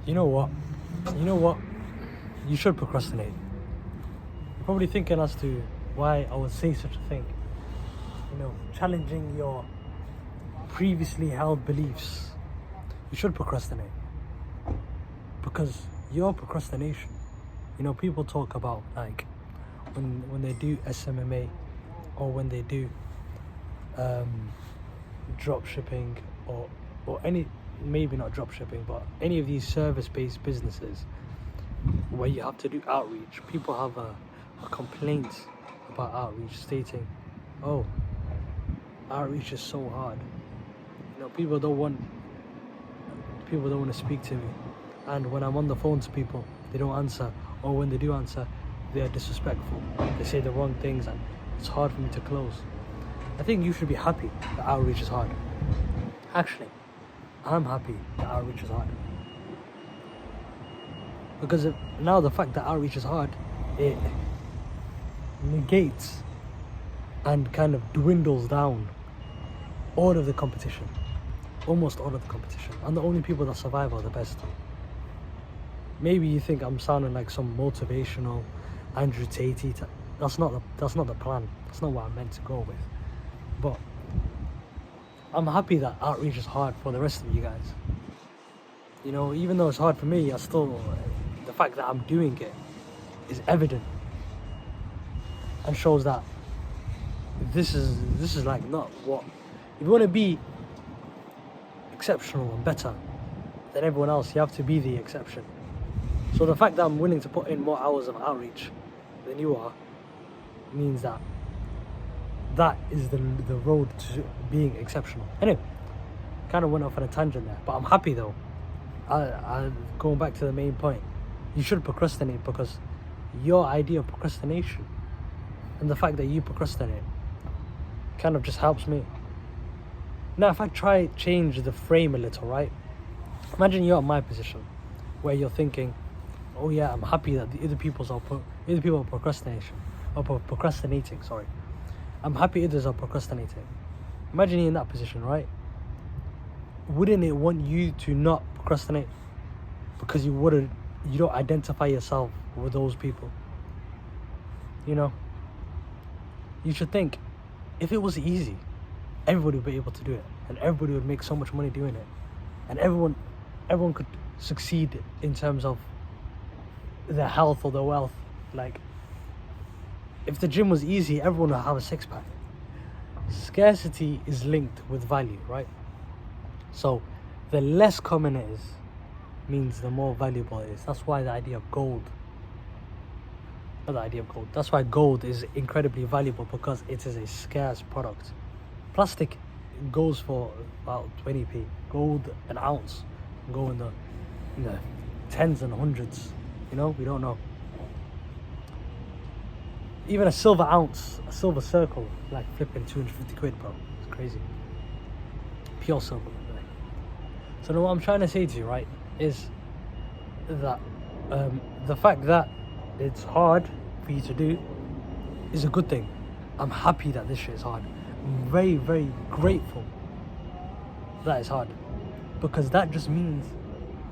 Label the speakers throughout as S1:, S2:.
S1: You know what? You know what? You should procrastinate. You're probably thinking as to why I would say such a thing. You know, challenging your previously held beliefs. You should procrastinate. Because your procrastination, you know, people talk about like when they do SMMA or when they do drop shipping or any, maybe not drop shipping, but any of these service-based businesses where you have to do outreach. People have a complaint about outreach, stating, oh, outreach is so hard. You know, people don't want to speak to me, and when I'm on the phone to people, they don't answer, or when they do answer, they are disrespectful. They say the wrong things, and it's hard for me to close. I think you should be happy that outreach is hard. Actually, I'm happy that outreach is hard. Because now the fact that outreach is hard, it negates and kind of dwindles down all of the competition. Almost all of the competition. And the only people that survive are the best. Maybe you think I'm sounding like some motivational Andrew Tate. That's not the plan. That's not what I meant to go with. But I'm happy that outreach is hard for the rest of you guys. You know, even though it's hard for me, the fact that I'm doing it is evident and shows that this is like not what, if you want to be exceptional and better than everyone else, you have to be the exception. So the fact that I'm willing to put in more hours of outreach than you are means that is the road to being exceptional. Anyway, kind of went off on a tangent there, but I'm happy though. I going back to the main point, you should procrastinate, because your idea of procrastination and the fact that you procrastinate kind of just helps me. Now, if I try change the frame a little, right? Imagine you're in my position, where you're thinking, oh yeah, I'm happy that the other people are procrastinating. Sorry, I'm happy others are procrastinating. Imagine you're in that position, right? Wouldn't it want you to not procrastinate? Because you don't identify yourself with those people. You know, you should think, if it was easy, everybody would be able to do it, and everybody would make so much money doing it, and everyone could succeed in terms of their health or their wealth. Like, if the gym was easy, everyone would have a six-pack. Scarcity is linked with value, right? So the less common it is means the more valuable it is. That's why the idea of gold, that's why gold is incredibly valuable, because it is a scarce product. Plastic goes for about 20p. Gold, an ounce, go in the tens and hundreds. You know, we don't know. Even a silver ounce, a silver circle, like flipping 250 quid, bro. It's crazy. Pure silver. So now what I'm trying to say to you, right, is that the fact that it's hard for you to do is a good thing. I'm happy that this shit is hard. I'm very, very grateful that it's hard, because that just means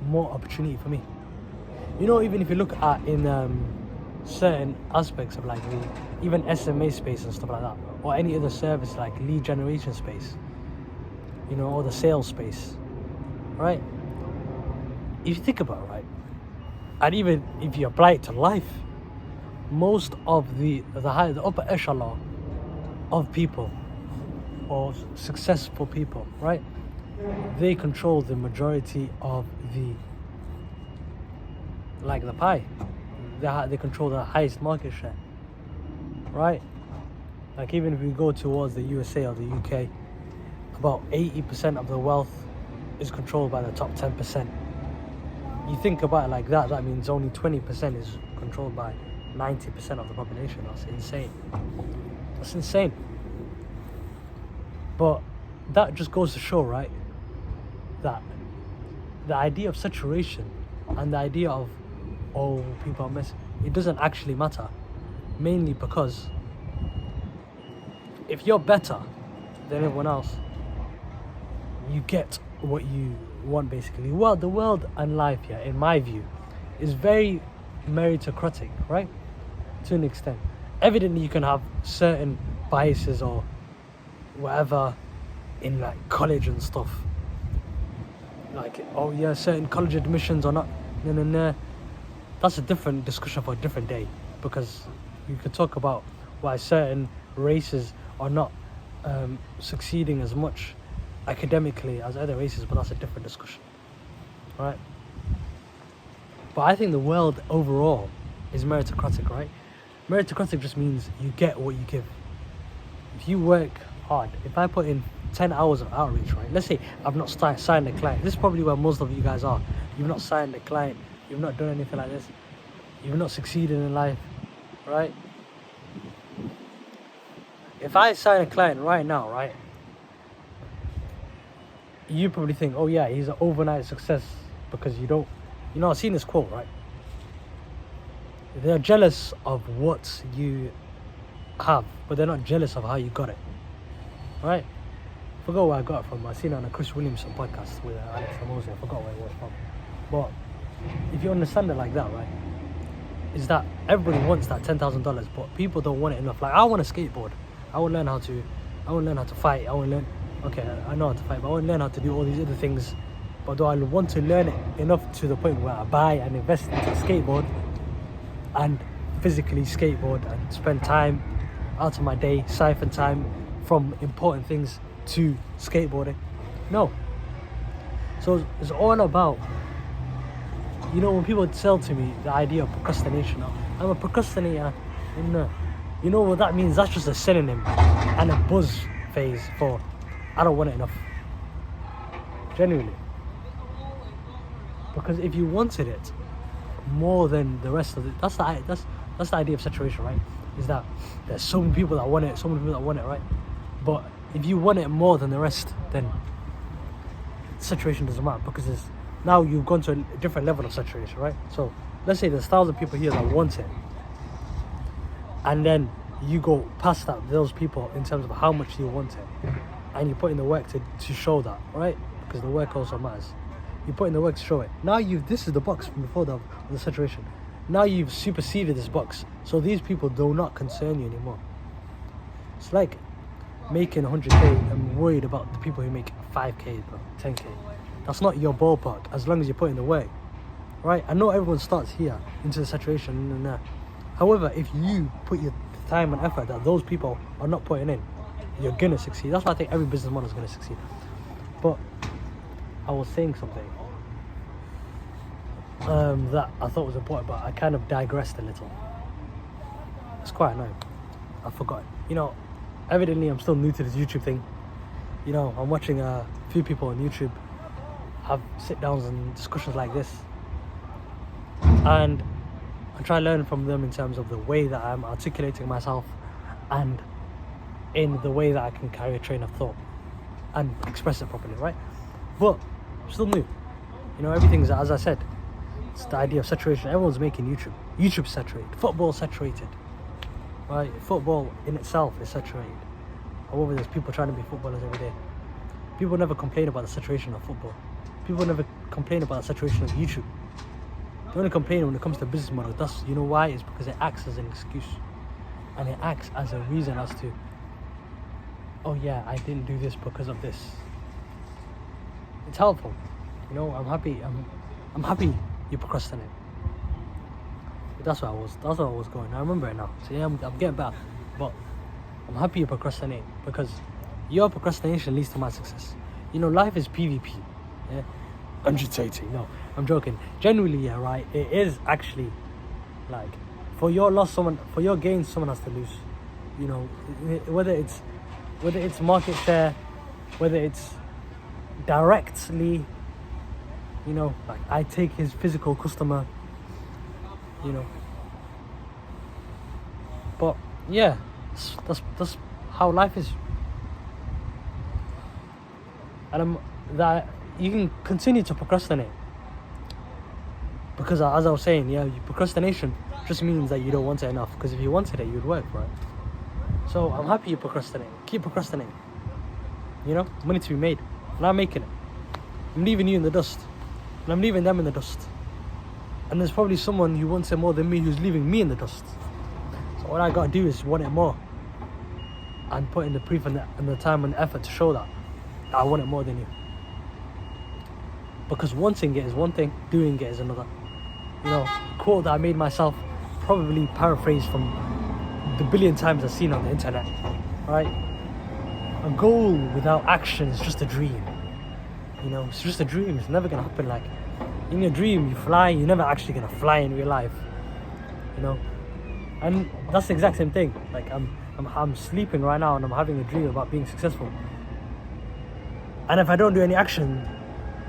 S1: more opportunity for me. You know, even if you look at in certain aspects of like even SMA space and stuff like that, or any other service like lead generation space, you know, or the sales space, right? If you think about it, right, and even if you apply it to life, most of the upper echelon of people, or successful people, right, they control the majority of the pie. They control the highest market share, right? Like, even if we go towards the USA or the UK, about 80% of the wealth is controlled by the top 10%. You think about it like that, that means only 20% is controlled by 90% of the population. That's insane. That's insane. But that just goes to show, right, that the idea of saturation and the idea of, oh, people are missing, it doesn't actually matter. Mainly because if you're better than everyone else, you get what you want basically. Well, the world and life, yeah, in my view, is very meritocratic, right? To an extent. Evidently, you can have certain biases or whatever in like college and stuff. Like, oh yeah, certain college admissions are not. No. That's a different discussion for a different day, because you could talk about why certain races are not succeeding as much academically as other races, but that's a different discussion, right? But I think the world overall is meritocratic, right? Meritocratic just means you get what you give. If you work hard, if I put in 10 hours of outreach, right? Let's say I've not signed a client. This is probably where most of you guys are. You've not signed a client. You've not done anything like this. You've not succeeded in life, right? If I sign a client right now, right? You probably think, oh yeah, he's an overnight success because you don't, I've seen this quote, right? They're jealous of what you have, but they're not jealous of how you got it, right? I forgot where I got it from. I seen it on a Chris Williamson podcast with Alex Ramosi. I forgot where it was from. But if you understand it like that, right, is that everybody wants that $10,000, but people don't want it enough. Like, I want to skateboard. I want to learn how to fight. I want to learn, okay, I know how to fight, but I want to learn how to do all these other things. But do I want to learn it enough to the point where I buy and invest into a skateboard and physically skateboard and spend time out of my day, siphon time from important things to skateboarding? No. So it's all about, when people sell to me the idea of procrastination, I'm a procrastinator. You know what that means? That's just a synonym and a buzz phase for I don't want it enough. Genuinely. Because if you wanted it more than the rest of it, that's the idea of saturation, right? Is that there's so many people that want it, right? But if you want it more than the rest, then saturation doesn't matter, because now you've gone to a different level of saturation, right? So let's say there's 1,000 people here that want it, and then you go past those people in terms of how much you want it, and you put in the work to show that, right? Because the work also matters. You put in the work to show it. Now this is the box from before the saturation. Now you've superseded this box, so these people do not concern you anymore. It's like making 100k and worried about the people who make 5k, bro, 10k. That's not your ballpark, as long as you put in the work, right? I know everyone starts here into the saturation. However, if you put your time and effort that those people are not putting in, you're gonna succeed. That's why I think every business model is gonna succeed. But I was saying something that I thought was important, but I kind of digressed a little. It's quite annoying. I forgot. Evidently I'm still new to this YouTube thing. I'm watching a few people on YouTube have sit-downs and discussions like this, and I try to learn from them in terms of the way that I'm articulating myself and in the way that I can carry a train of thought and express it properly, right? But I'm still new. Everything's, as I said, it's the idea of saturation. Everyone's making YouTube. YouTube's saturated. Football's saturated, right? Football in itself is saturated. However, there's people trying to be footballers every day. People never complain about the saturation of football. People never complain about the saturation of YouTube. They only complain when it comes to business model. That's, why? It's because it acts as an excuse. And it acts as a reason as to, oh yeah, I didn't do this because of this. It's helpful. I'm happy you procrastinate. But that's where I was going. I remember it now. So yeah, I'm getting better. But I'm happy you procrastinate, because your procrastination leads to my success. Life is PvP. Yeah? Agitating. No, I'm joking. Genuinely, yeah, right? It is actually like, for your gain, someone has to lose. Whether it's market share, whether it's directly, like I take his physical customer, but yeah, that's how life is. And that you can continue to procrastinate, because as I was saying, procrastination just means that you don't want it enough, because if you wanted it, you'd work, right? So I'm happy you procrastinate. Keep procrastinating. Money to be made, and I'm making it. I'm leaving you in the dust. And I'm leaving them in the dust. And there's probably someone who wants it more than me who's leaving me in the dust. So what I gotta do is want it more. And put in the proof and the time and the effort to show that I want it more than you. Because wanting it is one thing, doing it is another. You know, a quote that I made myself, probably paraphrased from the billion times I've seen on the internet, right? A goal without action is just a dream. You know, it's just a dream. It's never gonna happen. Like, in your dream, you fly, you're never actually gonna fly in real life. You know? And that's the exact same thing. Like, I'm sleeping right now and I'm having a dream about being successful. And if I don't do any action,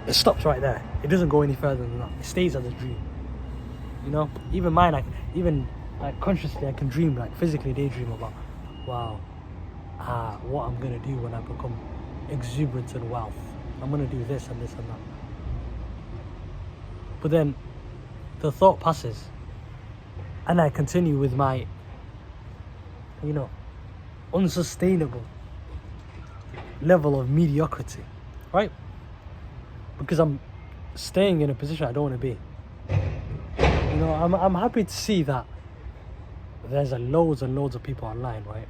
S1: it stops right there. It doesn't go any further than that. It stays as a dream. You know? Even mine, like consciously, I can dream, like physically daydream about, wow, what I'm gonna do when I become exuberant in wealth. I'm gonna do this and this and that. But then the thought passes and I continue with my, you know, unsustainable level of mediocrity, right? Because I'm staying in a position I don't want to be. You know, I'm happy to see that there's loads and loads of people online, right,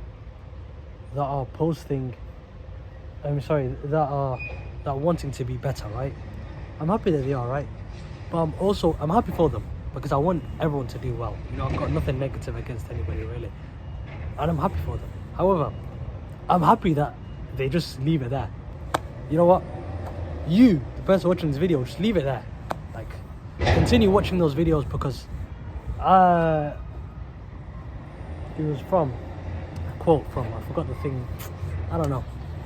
S1: that are posting, that are wanting to be better, right? I'm happy that they are, right? But I'm happy for them because I want everyone to do well. You know, I've got nothing negative against anybody really. And I'm happy for them. However, I'm happy that they just leave it there. You know what? You, the person watching this video, just leave it there. Like, continue watching those videos because it was from a quote from, I forgot the thing, I don't know.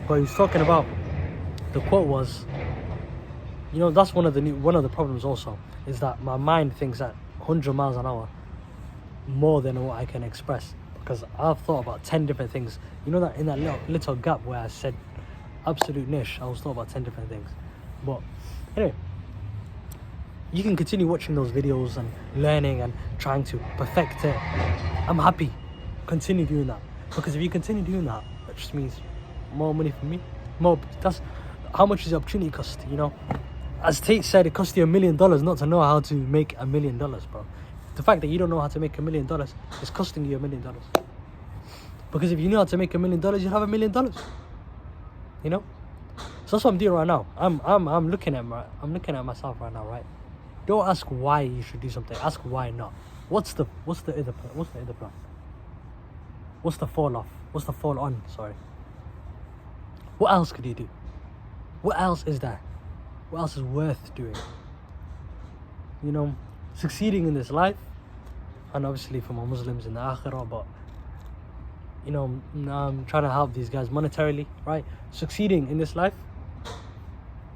S1: But he was talking about, the quote was, you know, that's one of the problems also, is that my mind thinks at 100 miles an hour more than what I can express. Because I've thought about 10 different things. You know that in that little gap where I said absolute niche, I was thought about 10 different things. But anyway, you can continue watching those videos and learning and trying to perfect it. I'm happy. Continue doing that. Because if you continue doing that, that just means more money for me. That's how much does the opportunity cost, you know? As Tate said, it cost you $1 million not to know how to make $1 million, bro. The fact that you don't know how to make $1 million is costing you $1 million. Because if you knew how to make $1 million, you'd have $1 million. You know? So that's what I'm doing right now. I'm looking at myself right now, right? Don't ask why you should do something. Ask why not. What's the other plan? What's the fall off? What's the fall on? Sorry. What else could you do? What else is there? What else is worth doing? You know, succeeding in this life, and obviously for my Muslims in the Akhirah, but you know, I'm trying to help these guys monetarily, right? Succeeding in this life,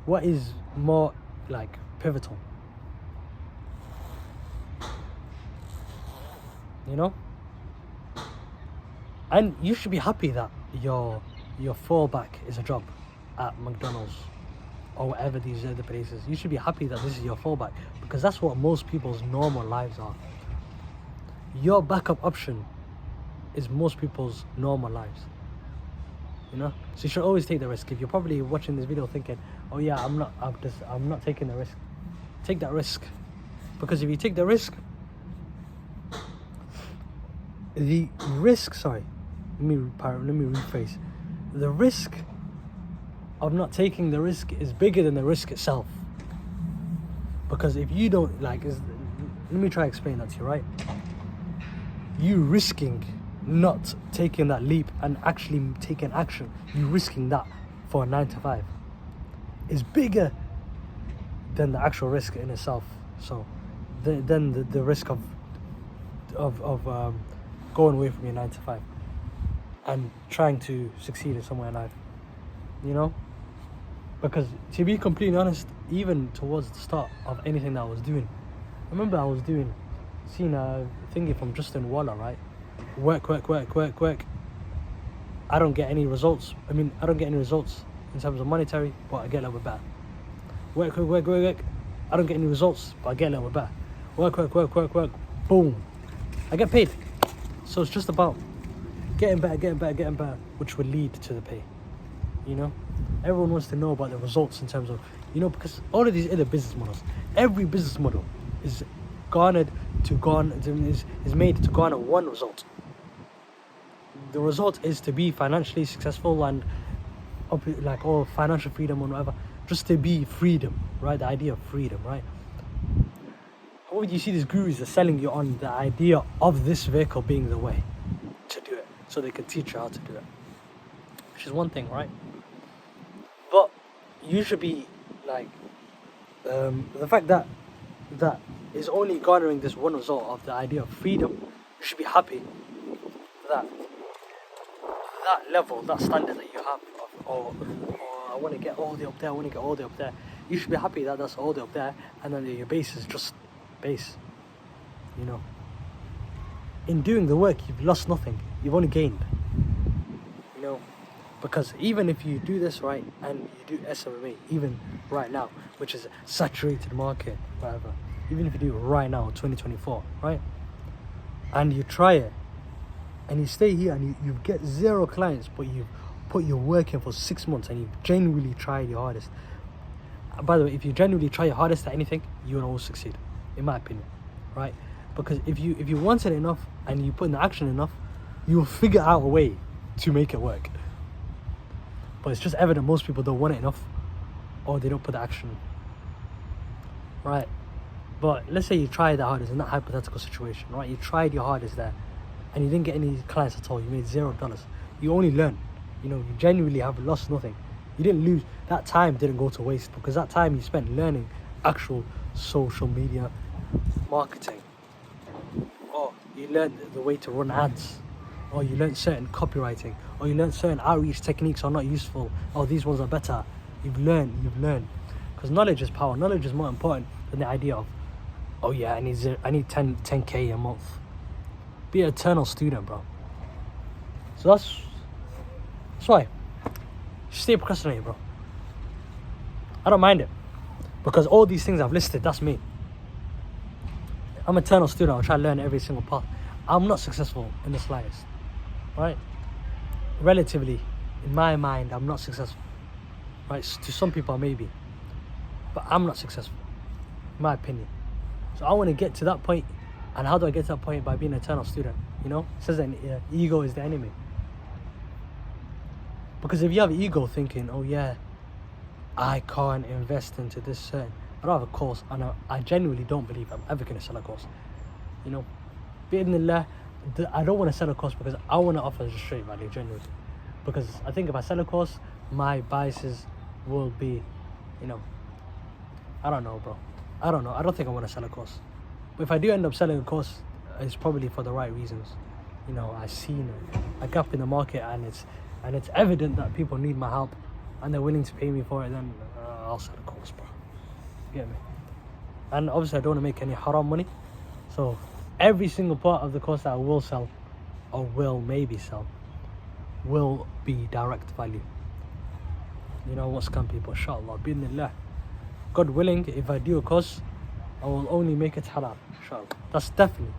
S1: what is more like pivotal? You know? And you should be happy that your fallback is a job at McDonald's or whatever these other places. You should be happy that this is your fallback, because that's what most people's normal lives are. Your backup option is most people's normal lives. You know? So you should always take the risk. If you're probably watching this video thinking, oh yeah, I'm not taking the risk. Take that risk. Because if you take the risk, let me rephrase. The risk of not taking the risk is bigger than the risk itself. Because if you don't let me try to explain that to you, right? You risking not taking that leap and actually taking action, you risking that for a 9 to 5 is bigger than the actual risk in itself. So then the risk of going away from your 9 to 5 and trying to succeed in somewhere in life, you know? Because to be completely honest, even towards the start of anything that I was doing, I remember I was seeing a thingy from Justin Waller, right? Work. I don't get any results. I don't get any results in terms of monetary, but I get a little bit better. Work. I don't get any results, but I get a little bit better. Work. Boom. I get paid. So it's just about getting better, which will lead to the pay. You know? Everyone wants to know about the results in terms of Because all of these other business models, every business model is made to garner one result. The result is to be financially successful and or financial freedom or whatever, just to be freedom, right? The idea of freedom, right? What you see these gurus are selling you on the idea of this vehicle being the way to do it, so they can teach you how to do it, which is one thing, right? But you should be like, the fact that is only garnering this one result of the idea of freedom. You should be happy that level, that standard that you have, or I want to get all the way up there, I want to get all the way up there. You should be happy that that's all the way up there, and then your base is just base. In doing the work, you've lost nothing. You've only gained. Because even if you do this right, and you do SMMA, even right now, which is a saturated market, whatever, even if you do it right now, 2024, right, and you try it, and you stay here, and you get 0 clients, but you've put your work in for 6 months, and you've genuinely tried your hardest. By the way, if you genuinely try your hardest at anything, you will always succeed, in my opinion, right? Because if you want it enough, and you put in the action enough, you'll figure out a way to make it work. But it's just evident most people don't want it enough, or they don't put the action, right? But let's say you tried the hardest in that hypothetical situation, right? You tried your hardest there, and you didn't get any clients at all. You made $0. You only learn. You genuinely have lost nothing. You didn't lose. That time didn't go to waste, because that time you spent learning actual social media marketing, or you learned the way to run ads, or you learned certain copywriting, or you learned certain outreach techniques are not useful, or these ones are better. You've learned. Because knowledge is power. Knowledge is more important than the idea of, oh yeah, I need 10k a month. Be an eternal student, bro. So that's why. Stay procrastinating, bro. I don't mind it. Because all these things I've listed, that's me. I'm an eternal student. I'll try to learn every single path. I'm not successful in the slightest. Right? Relatively, in my mind, I'm not successful. Right? To some people, maybe. But I'm not successful, in my opinion. So I want to get to that point. And how do I get to that point? By being an eternal student. It says that ego is the enemy. Because if you have ego thinking, oh yeah, I can't invest into this certain, I don't have a course, and I genuinely don't believe I'm ever going to sell a course. Bi'idhnillah, I don't want to sell a course because I want to offer a straight value, genuinely. Because I think if I sell a course, my biases will be, I don't know, bro. I don't know. I don't think I want to sell a course. But if I do end up selling a course, it's probably for the right reasons. I've seen a gap in the market, and it's evident that people need my help, and they're willing to pay me for it. Then I'll sell a course, bro. You get me? And obviously, I don't want to make any haram money. So every single part of the course that I will sell, or will maybe sell, will be direct value. What scam people, inshallah, bi'idhnillah. God willing, if I do a course, I will only make it halal, inshallah. That's definitely.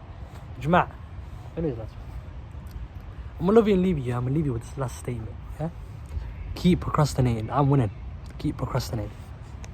S1: Jma'. Anyways, I'm gonna love you and leave you. I'm gonna leave you with this last statement. Yeah? Keep procrastinating. I'm winning. Keep procrastinating.